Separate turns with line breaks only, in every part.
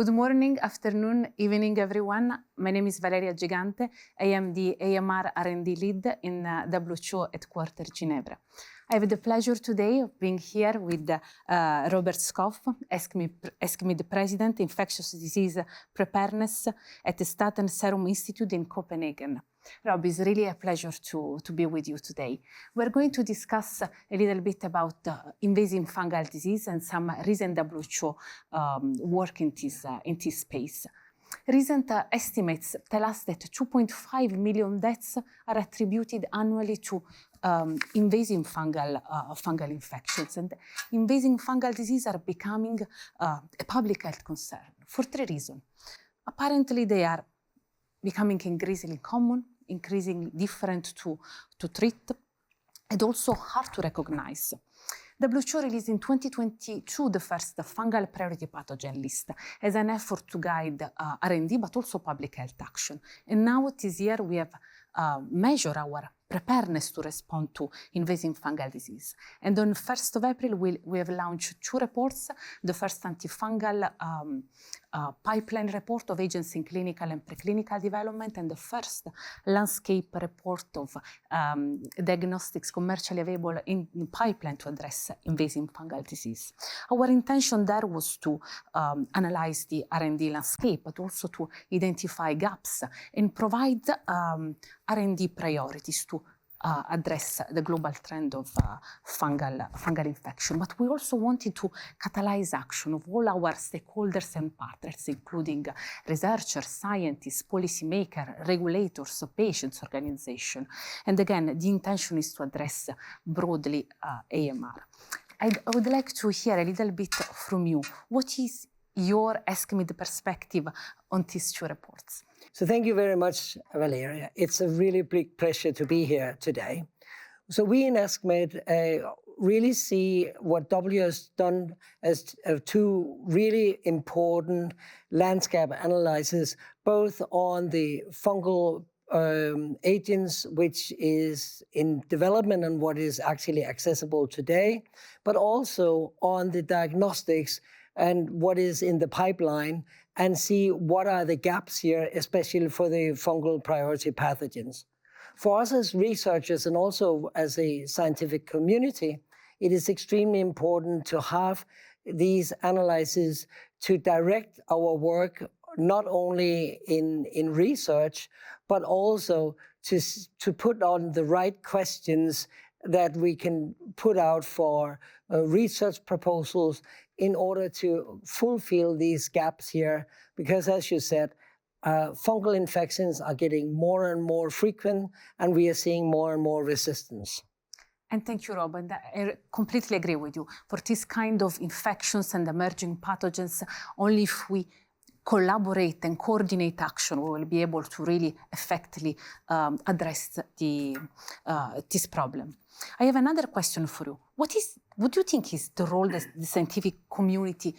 Good morning, afternoon, evening, everyone. My name is Valeria Gigante. I am the AMR R&D lead in WHO headquarters, Ginevra. I have the pleasure today of being here with Robert Skov, ESCMID President, Infectious Disease Preparedness at the Staten Serum Institute in Copenhagen. Rob, it's really a pleasure to be with you today. We're going to discuss a little bit about invasive fungal disease and some recent WHO work in this space. Recent estimates tell us that 2.5 million deaths are attributed annually to invasive fungal infections. And invasive fungal disease are becoming a public health concern for three reasons. Apparently, they are becoming increasingly common, increasingly different to treat, and also hard to recognize. WHO released in 2022 the first fungal priority pathogen list as an effort to guide R&D, but also public health action. And now this year we have measured our preparedness to respond to invasive fungal disease. And on 1st of April, we have launched two reports, the first antifungal pipeline report of agents in clinical and preclinical development, and the first landscape report of diagnostics commercially available in pipeline to address invasive fungal disease. Our intention there was to analyze the R&D landscape, but also to identify gaps and provide R&D priorities to address the global trend of fungal infection. But we also wanted to catalyze action of all our stakeholders and partners, including researchers, scientists, policymakers, regulators, patients, organizations. And again, the intention is to address broadly AMR. I would like to hear a little bit from you. What is your ESCMID perspective on these two reports?
So thank you very much, Valeria. It's a really big pleasure to be here today. So we in ESCMID really see what W has done as two really important landscape analyses, both on the fungal agents, which is in development and what is actually accessible today, but also on the diagnostics and what is in the pipeline, and see what are the gaps here, especially for the fungal priority pathogens. For us as researchers and also as a scientific community, it is extremely important to have these analyses to direct our work, not only in research, but also to put on the right questions that we can put out for research proposals in order to fulfill these gaps here. Because as you said, fungal infections are getting more and more frequent, and we are seeing more and more resistance.
And thank you, Rob. And I completely agree with you. For this kind of infections and emerging pathogens, only if we collaborate and coordinate action, we will be able to really effectively address this problem. I have another question for you. What do you think is the role that the scientific community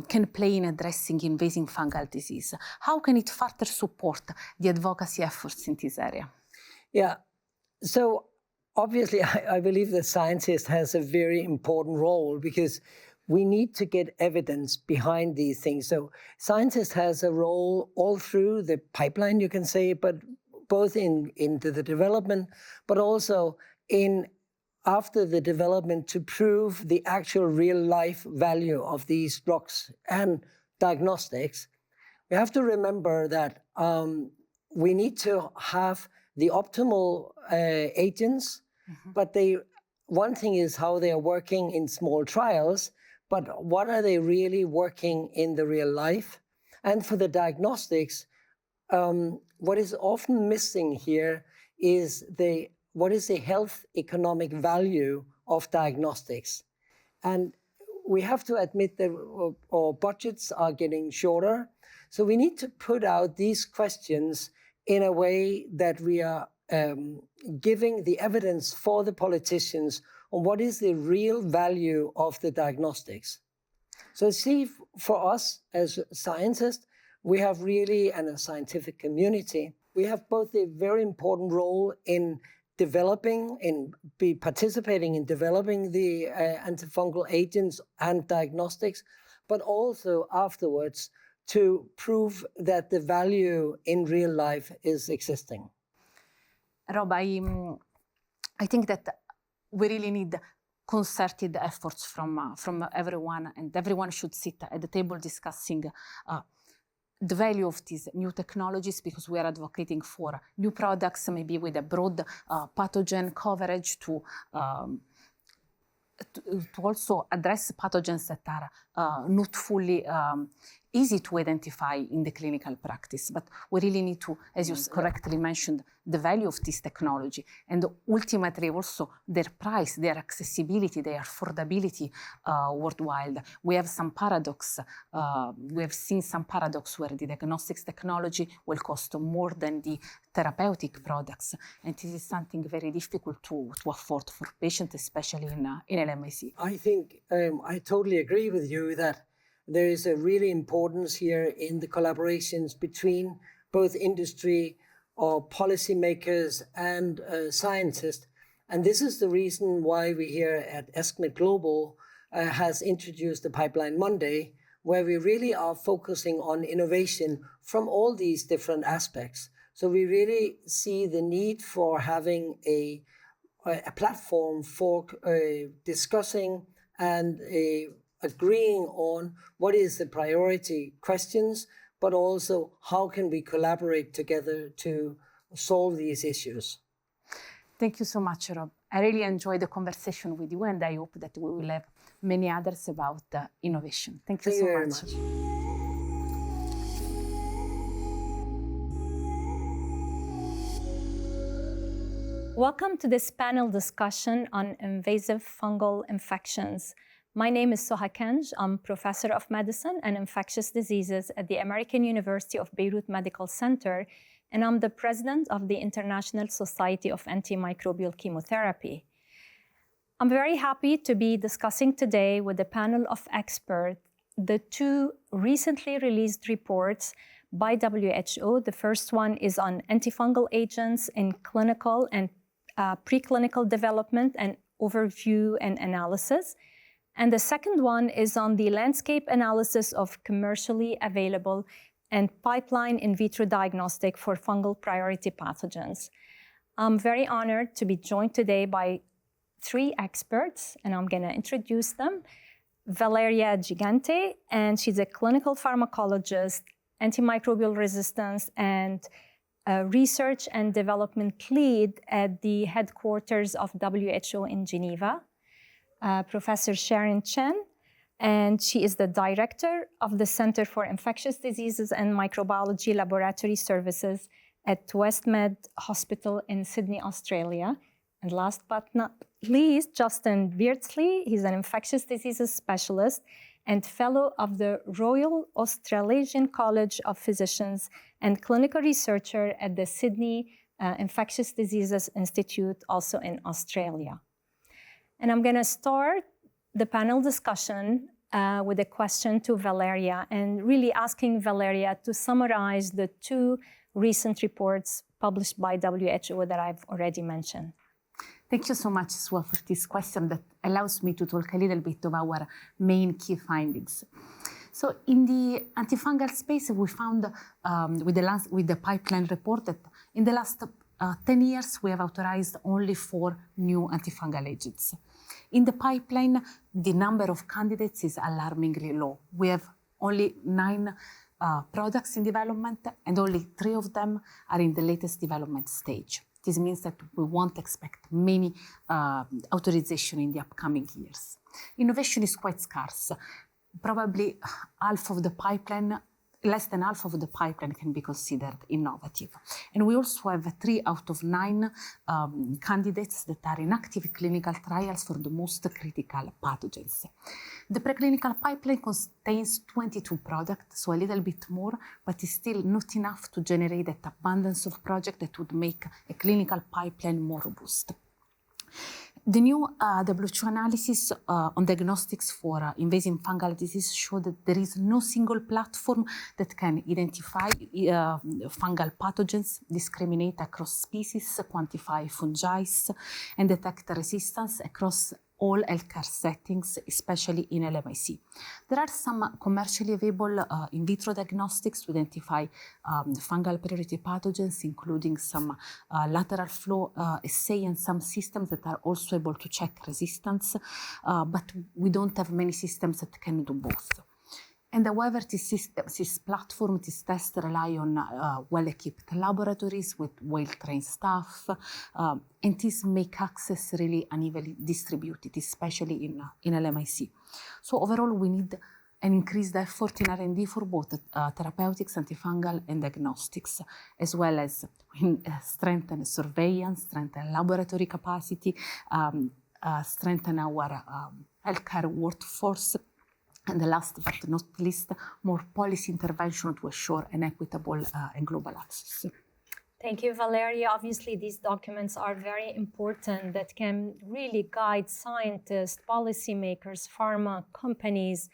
can play in addressing invasive fungal disease? How can it further support the advocacy efforts in this area?
Yeah, so obviously I believe that scientist has a very important role, because we need to get evidence behind these things. So scientist has a role all through the pipeline, you can say, but both into the development, but also after the development to prove the actual real life value of these drugs and diagnostics. We have to remember that we need to have the optimal agents, but one thing is how they are working in small trials, but what are they really working in the real life? And for the diagnostics, what is often missing here is what is the health economic value of diagnostics? And we have to admit that our budgets are getting shorter. So we need to put out these questions in a way that we are giving the evidence for the politicians on what is the real value of the diagnostics. So see, for us as scientists, we have really, and a scientific community, we have both a very important role in participating in developing the antifungal agents and diagnostics, but also afterwards to prove that the value in real life is existing?
Rob, I think that we really need concerted efforts from everyone, and everyone should sit at the table discussing the value of these new technologies, because we are advocating for new products, maybe with a broad pathogen coverage to also address pathogens that are not fully easy to identify in the clinical practice. But we really need to, as you correctly mentioned, the value of this technology, and ultimately also their price, their accessibility, their affordability worldwide. We have some paradox. We have seen some paradox where the diagnostics technology will cost more than the therapeutic products, and this is something very difficult to afford for patients, especially in LMIC.
I think I totally agree with you that there is a really importance here in the collaborations between both industry or policymakers and scientists. And this is the reason why we here at ESCMID Global has introduced the Pipeline Monday, where we really are focusing on innovation from all these different aspects. So we really see the need for having a platform for discussing and agreeing on what is the priority questions, but also how can we collaborate together to solve these issues.
Thank you so much, Rob. I really enjoyed the conversation with you, and I hope that we will have many others about innovation. Thank you so
very
much.
Welcome to this panel discussion on invasive fungal infections. My name is Soha Kenj. I'm professor of medicine and infectious diseases at the American University of Beirut Medical Center, and I'm the president of the International Society of Antimicrobial Chemotherapy. I'm very happy to be discussing today with a panel of experts the two recently released reports by WHO. The first one is on antifungal agents in clinical and preclinical development and overview and analysis. And the second one is on the landscape analysis of commercially available and pipeline in vitro diagnostic for fungal priority pathogens. I'm very honored to be joined today by three experts, and I'm going to introduce them. Valeria Gigante, and she's a clinical pharmacologist, antimicrobial resistance, and research and development lead at the headquarters of WHO in Geneva. Professor Sharon Chen, and she is the director of the Center for Infectious Diseases and Microbiology Laboratory Services at Westmed Hospital in Sydney, Australia. And last but not least, Justin Beardsley. He's an infectious diseases specialist and fellow of the Royal Australasian College of Physicians and clinical researcher at the Sydney Infectious Diseases Institute, also in Australia. And I'm going to start the panel discussion with a question to Valeria, and really asking Valeria to summarize the two recent reports published by WHO that I've already mentioned.
Thank you so much as well for this question that allows me to talk a little bit of our main key findings. So in the antifungal space, we found with the pipeline report that in the last 10 years, we have authorized only 4 new antifungal agents. In the pipeline, the number of candidates is alarmingly low. We have only 9 products in development, and only 3 of them are in the latest development stage. This means that we won't expect many authorization in the upcoming years. Innovation is quite scarce. Probably less than half of the pipeline can be considered innovative. And we also have 3 out of 9 candidates that are in active clinical trials for the most critical pathogens. The preclinical pipeline contains 22 products, so a little bit more, but is still not enough to generate that abundance of projects that would make a clinical pipeline more robust. The new WHO analysis on diagnostics for invasive fungal disease showed that there is no single platform that can identify fungal pathogens, discriminate across species, quantify fungi, and detect resistance across all healthcare settings, especially in LMIC. There are some commercially available in vitro diagnostics to identify fungal priority pathogens, including some lateral flow assay and some systems that are also able to check resistance, but we don't have many systems that can do both. And however, this platform, this test rely on well-equipped laboratories with well-trained staff, and this make access really unevenly distributed, especially in LMIC. So overall, we need an increased effort in R&D for both therapeutics, antifungal, and diagnostics, as well as strengthen surveillance, strengthen laboratory capacity, strengthen our healthcare workforce, and the last but not least, more policy intervention to assure an equitable and global access.
Thank you, Valeria. Obviously, these documents are very important that can really guide scientists, policymakers, pharma companies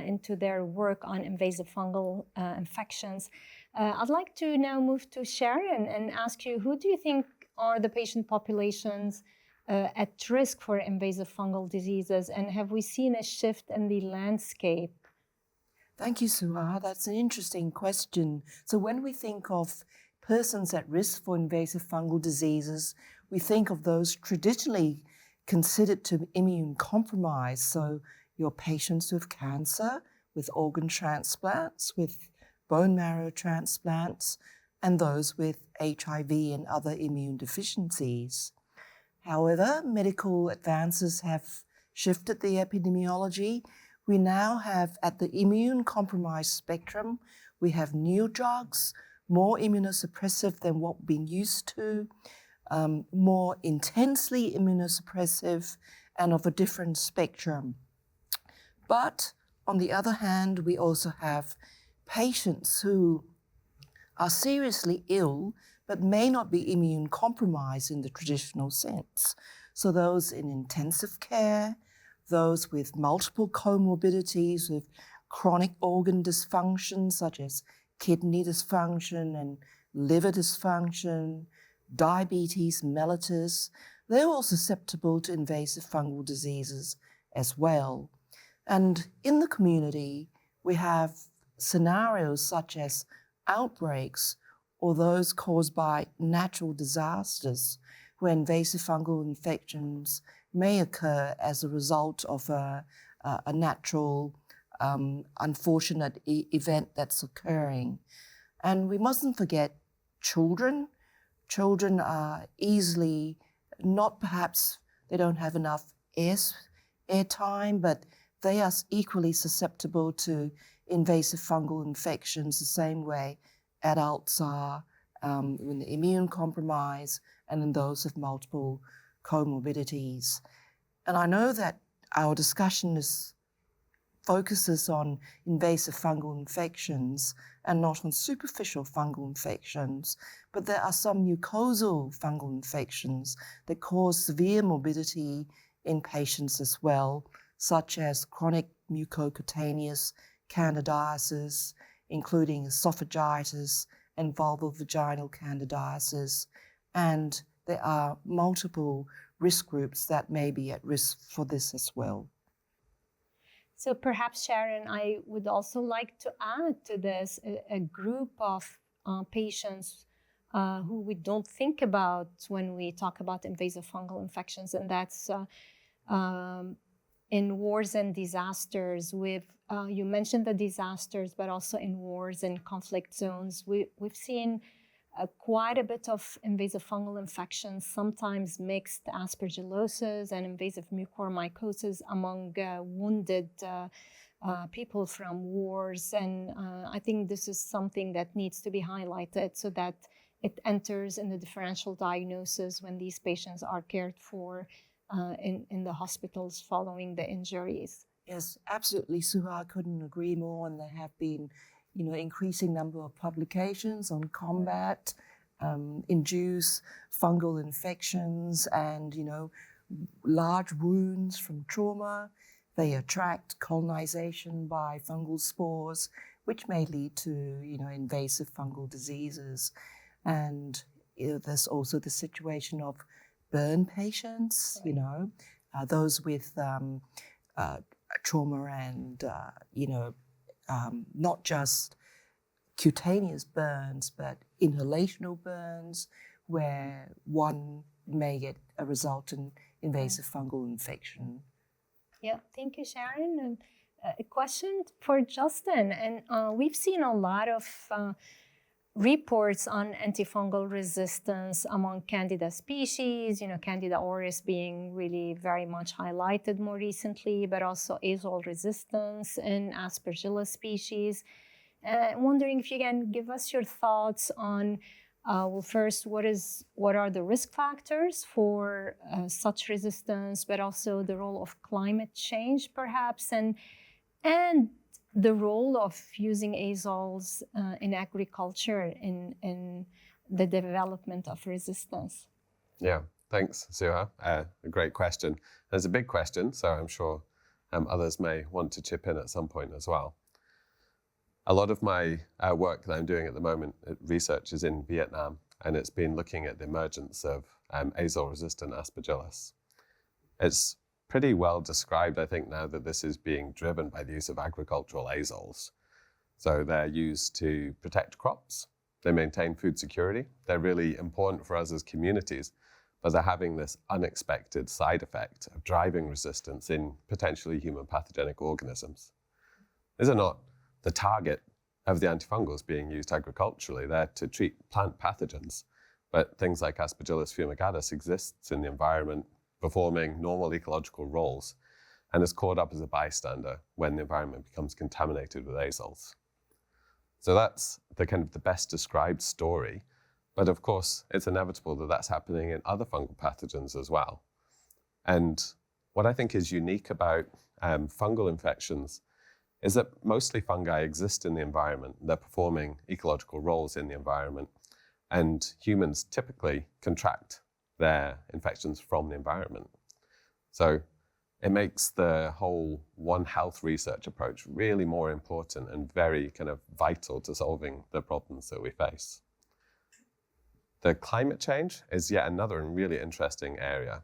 into their work on invasive fungal infections. I'd like to now move to Sharon and ask you, who do you think are the patient populations at risk for invasive fungal diseases, and have we seen a shift in the landscape?
Thank you, Suha. That's an interesting question. So when we think of persons at risk for invasive fungal diseases, we think of those traditionally considered to be immune compromised. So your patients with cancer, with organ transplants, with bone marrow transplants, and those with HIV and other immune deficiencies. However, medical advances have shifted the epidemiology. We now have, at the immune-compromised spectrum, we have new drugs, more immunosuppressive than what we've been used to, more intensely immunosuppressive, and of a different spectrum. But on the other hand, we also have patients who are seriously ill but may not be immune compromised in the traditional sense. So those in intensive care, those with multiple comorbidities, with chronic organ dysfunction, such as kidney dysfunction and liver dysfunction, diabetes mellitus, they're all susceptible to invasive fungal diseases as well. And in the community, we have scenarios such as outbreaks or those caused by natural disasters, where invasive fungal infections may occur as a result of a natural, unfortunate event that's occurring. And we mustn't forget children. Children are easily, not perhaps they don't have enough airtime, but they are equally susceptible to invasive fungal infections the same way adults are in the immune compromise and in those with multiple comorbidities. And I know that our discussion focuses on invasive fungal infections and not on superficial fungal infections, but there are some mucosal fungal infections that cause severe morbidity in patients as well, such as chronic mucocutaneous candidiasis, including esophagitis and vulvovaginal candidiasis. And there are multiple risk groups that may be at risk for this as well.
So perhaps, Sharon, I would also like to add to this a group of patients who we don't think about when we talk about invasive fungal infections, and that's in wars and disasters. You mentioned the disasters, but also in wars and conflict zones. We've seen quite a bit of invasive fungal infections, sometimes mixed aspergillosis and invasive mucormycosis among wounded people from wars. And I think this is something that needs to be highlighted so that it enters in the differential diagnosis when these patients are cared for in the hospitals following the injuries.
Yes, absolutely, Suha. I couldn't agree more. And there have been, increasing number of publications on combat, induced fungal infections, and large wounds from trauma. They attract colonization by fungal spores, which may lead to invasive fungal diseases. And there's also the situation of burn patients, those with trauma and, not just cutaneous burns, but inhalational burns, where one may get a resultant invasive fungal infection.
Yeah, thank you, Sharon. And a question for Justin. And we've seen a lot of reports on antifungal resistance among Candida species, Candida auris being really very much highlighted more recently, but also azole resistance in Aspergillus species. Wondering if you can give us your thoughts on, well, first, what are the risk factors for such resistance, but also the role of climate change, perhaps, and the role of using azoles in agriculture in the development of resistance?
Yeah, thanks, Suha. A great question. It's a big question, so I'm sure others may want to chip in at some point as well. A lot of my work that I'm doing at the moment, research, is in Vietnam, and it's been looking at the emergence of azole-resistant Aspergillus. It's pretty well described, I think, now that this is being driven by the use of agricultural azoles. So they're used to protect crops, they maintain food security, they're really important for us as communities, but they're having this unexpected side effect of driving resistance in potentially human pathogenic organisms. These are not the target of the antifungals being used agriculturally. They're to treat plant pathogens, but things like Aspergillus fumigatus exists in the environment, performing normal ecological roles, and is caught up as a bystander when the environment becomes contaminated with azoles. So that's the kind of the best described story, but of course it's inevitable that that's happening in other fungal pathogens as well. And what I think is unique about fungal infections is that mostly fungi exist in the environment. They're performing ecological roles in the environment, and humans typically contract their infections from the environment. So it makes the whole One Health research approach really more important and very kind of vital to solving the problems that we face. The climate change is yet another really interesting area.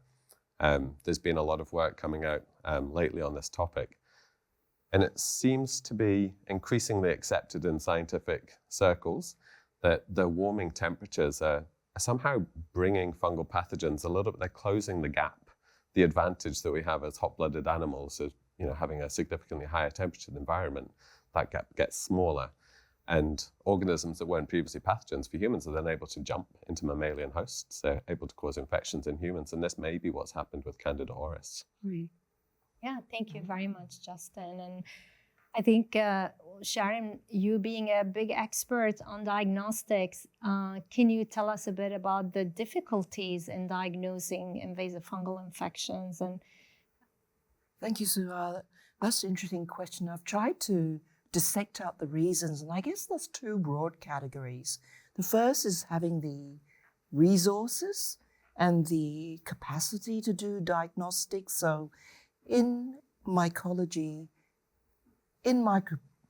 There's been a lot of work coming out lately on this topic, and it seems to be increasingly accepted in scientific circles that the warming temperatures are somehow bringing fungal pathogens a little bit, they're closing the gap, the advantage that we have as hot-blooded animals of having a significantly higher temperature environment. That gap gets smaller, and organisms that weren't previously pathogens for humans are then able to jump into mammalian hosts. They're able to cause infections in humans, and this may be what's happened with Candida auris.
Yeah, thank you very much, Justin. And I think, Sharon, you being a big expert on diagnostics, can you tell us a bit about the difficulties in diagnosing invasive fungal infections? And
thank you, Suha. That's an interesting question. I've tried to dissect out the reasons, and I guess there's two broad categories. The first is having the resources and the capacity to do diagnostics. So in mycology, in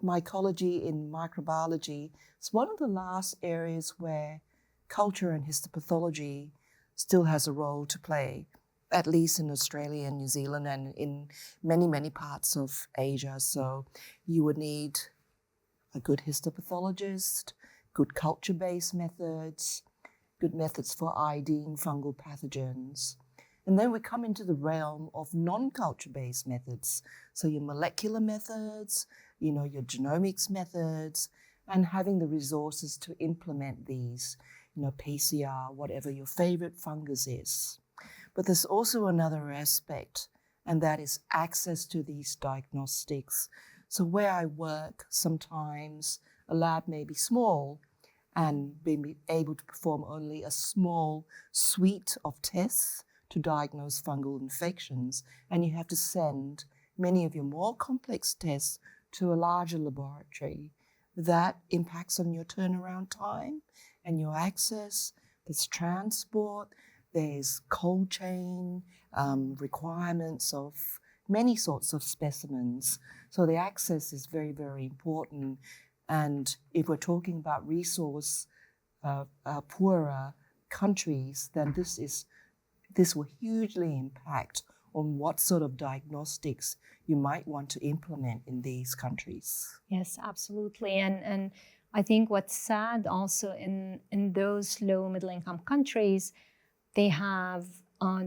microbiology, it's one of the last areas where culture and histopathology still has a role to play, at least in Australia and New Zealand and in many, many parts of Asia. So you would need a good histopathologist, good culture-based methods, good methods for IDing fungal pathogens. And then we come into the realm of non-culture-based methods. So your molecular methods, your genomics methods, and having the resources to implement these, PCR, whatever your favorite fungus is. But there's also another aspect, and that is access to these diagnostics. So where I work, sometimes a lab may be small and be able to perform only a small suite of tests to diagnose fungal infections, and you have to send many of your more complex tests to a larger laboratory. That impacts on your turnaround time and your access. There's transport, there's cold chain requirements of many sorts of specimens. So the access is very, very important. And if we're talking about resource poorer countries, then this will hugely impact on what sort of diagnostics you might want to implement in these countries.
Yes, absolutely. And I think what's sad also in those low middle income countries, they have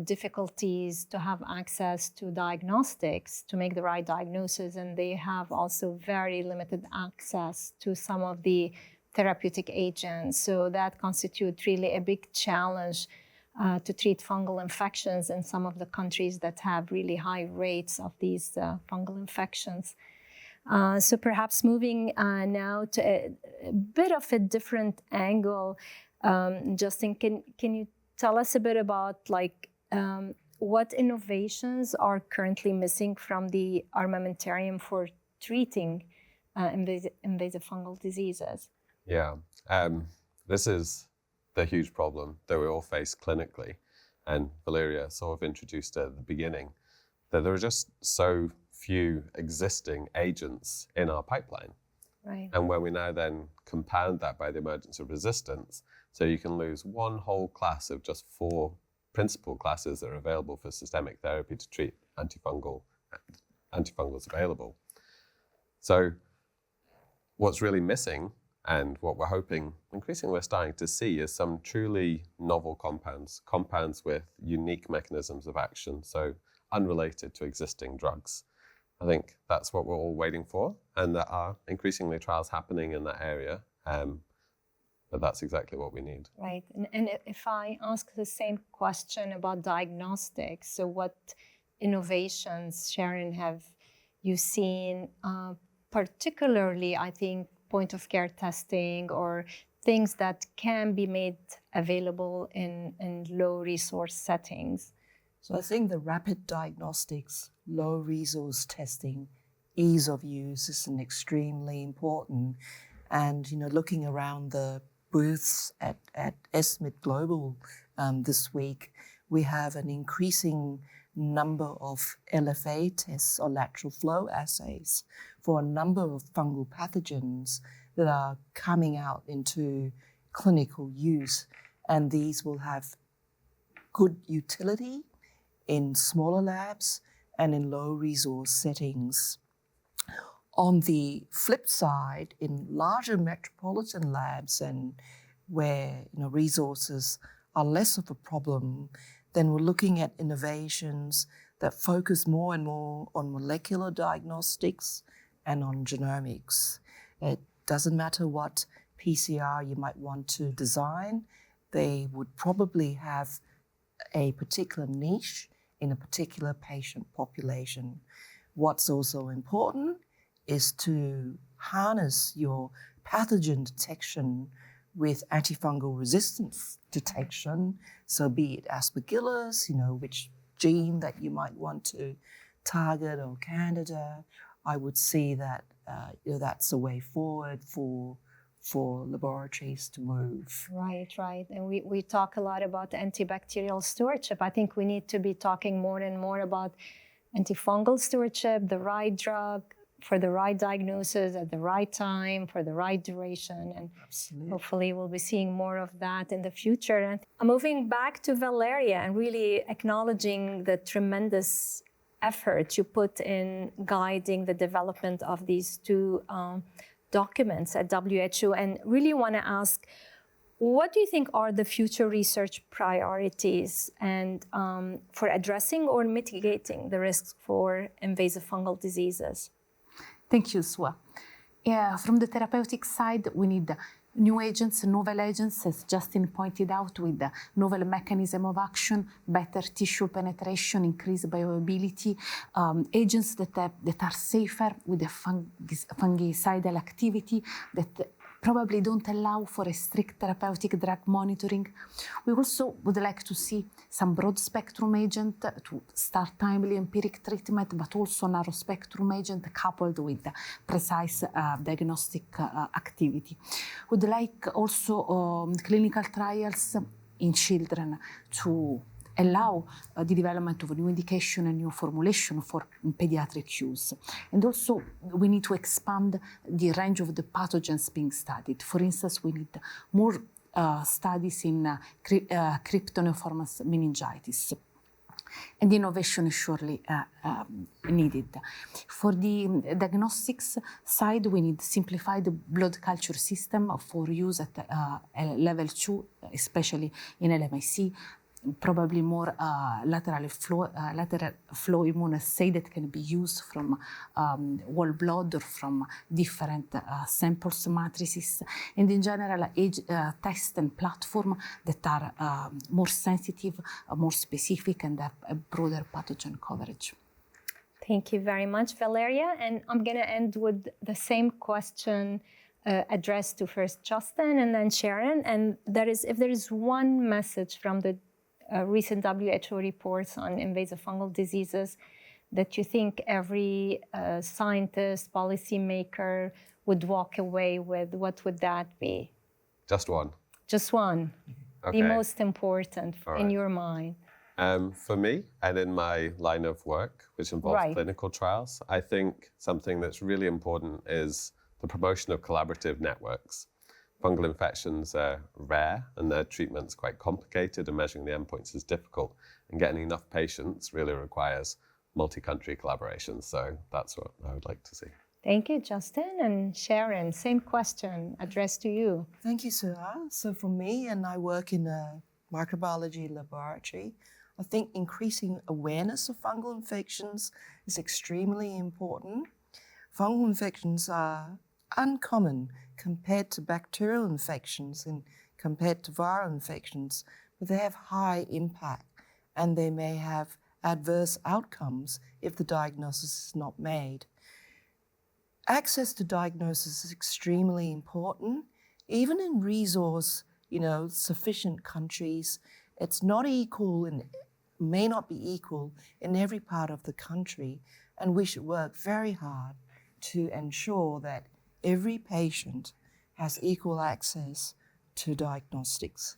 difficulties to have access to diagnostics to make the right diagnosis, and they have also very limited access to some of the therapeutic agents. So that constitutes really a big challenge to treat fungal infections in some of the countries that have really high rates of these fungal infections. So perhaps moving now to a bit of a different angle, Justin, can you tell us a bit about what innovations are currently missing from the armamentarium for treating invasive fungal diseases?
Yeah, this is the huge problem that we all face clinically. And Valeria sort of introduced it at the beginning, that there are just so few existing agents in our pipeline.
Right.
And when we now then compound that by the emergence of resistance, so you can lose one whole class of just 4 principal classes that are available for systemic therapy to treat antifungals available. So what's really missing, and what we're hoping increasingly we're starting to see, is some truly novel compounds with unique mechanisms of action, so unrelated to existing drugs. I think that's what we're all waiting for, and there are increasingly trials happening in that area, but that's exactly what we need.
Right, and if I ask the same question about diagnostics, so what innovations, Sharon, have you seen, particularly, I think, point-of-care testing or things that can be made available in low-resource settings?
So I think the rapid diagnostics, low-resource testing, ease of use is an extremely important. And, looking around the booths at ESCMID Global this week, we have an increasing number of LFA tests or lateral flow assays for a number of fungal pathogens that are coming out into clinical use. And these will have good utility in smaller labs and in low resource settings. On the flip side, in larger metropolitan labs and where resources are less of a problem, then we're looking at innovations that focus more and more on molecular diagnostics and on genomics. It doesn't matter what PCR you might want to design, they would probably have a particular niche in a particular patient population. What's also important is to harness your pathogen detection with antifungal resistance detection. So be it Aspergillus, which gene that you might want to target, or Candida, I would see that that's a way forward for laboratories to move.
Right. And we talk a lot about antibacterial stewardship. I think we need to be talking more and more about antifungal stewardship, the right drug for the right diagnosis at the right time, for the right duration. And
Absolutely.
Hopefully we'll be seeing more of that in the future. And moving back to Valeria and really acknowledging the tremendous effort you put in guiding the development of these 2 documents at WHO, and really want to ask, what do you think are the future research priorities and for addressing or mitigating the risks for invasive fungal diseases?
Thank you, Sua. From the therapeutic side, we need new agents, novel agents, as Justin pointed out, with the novel mechanism of action, better tissue penetration, increased bioavailability, agents that are safer with the fungicidal activity, that probably don't allow for a strict therapeutic drug monitoring. We also would like to see some broad spectrum agent to start timely empiric treatment, but also narrow spectrum agent coupled with precise diagnostic activity. Would like also clinical trials in children to allow the development of a new indication and new formulation for pediatric use. And also, we need to expand the range of the pathogens being studied. For instance, we need more studies in cryptonephromas meningitis. And innovation is surely needed. For the diagnostics side, we need simplified blood culture system for use at level 2, especially in LMIC. Probably more lateral flow immunoassay that can be used from whole blood or from different samples matrices, and in general test and platform that are more sensitive, more specific, and have a broader pathogen coverage.
Thank you very much, Valeria. And I'm going to end with the same question addressed to first Justin and then Sharon. And that is, if there is one message from the recent WHO reports on invasive fungal diseases that you think every scientist, policymaker would walk away with, what would that be?
Just one.
Just one.
Okay.
The most important in your mind.
For me, and in my line of work, which involves clinical trials, I think something that's really important is the promotion of collaborative networks. Fungal infections are rare and their treatment's quite complicated, and measuring the endpoints is difficult. And getting enough patients really requires multi-country collaboration. So that's what I would like to see.
Thank you, Justin. And Sharon, same question addressed to you.
Thank you, Suha. So for me, and I work in a microbiology laboratory, I think increasing awareness of fungal infections is extremely important. Fungal infections are uncommon compared to bacterial infections and compared to viral infections, but they have high impact and they may have adverse outcomes if the diagnosis is not made. Access to diagnosis is extremely important. Even in resource, sufficient countries, it's not equal and may not be equal in every part of the country, and we should work very hard to ensure that every patient has equal access to diagnostics.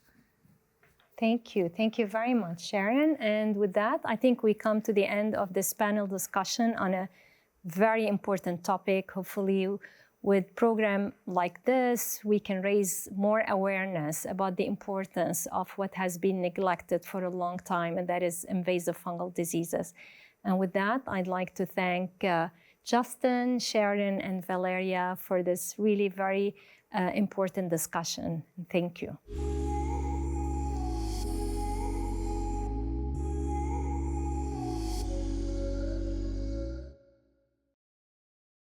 Thank you. Thank you very much, Sharon. And with that, I think we come to the end of this panel discussion on a very important topic. Hopefully, with a program like this, we can raise more awareness about the importance of what has been neglected for a long time, and that is invasive fungal diseases. And with that, I'd like to thank Justin, Sharon, and Valeria for this really very important discussion. Thank you.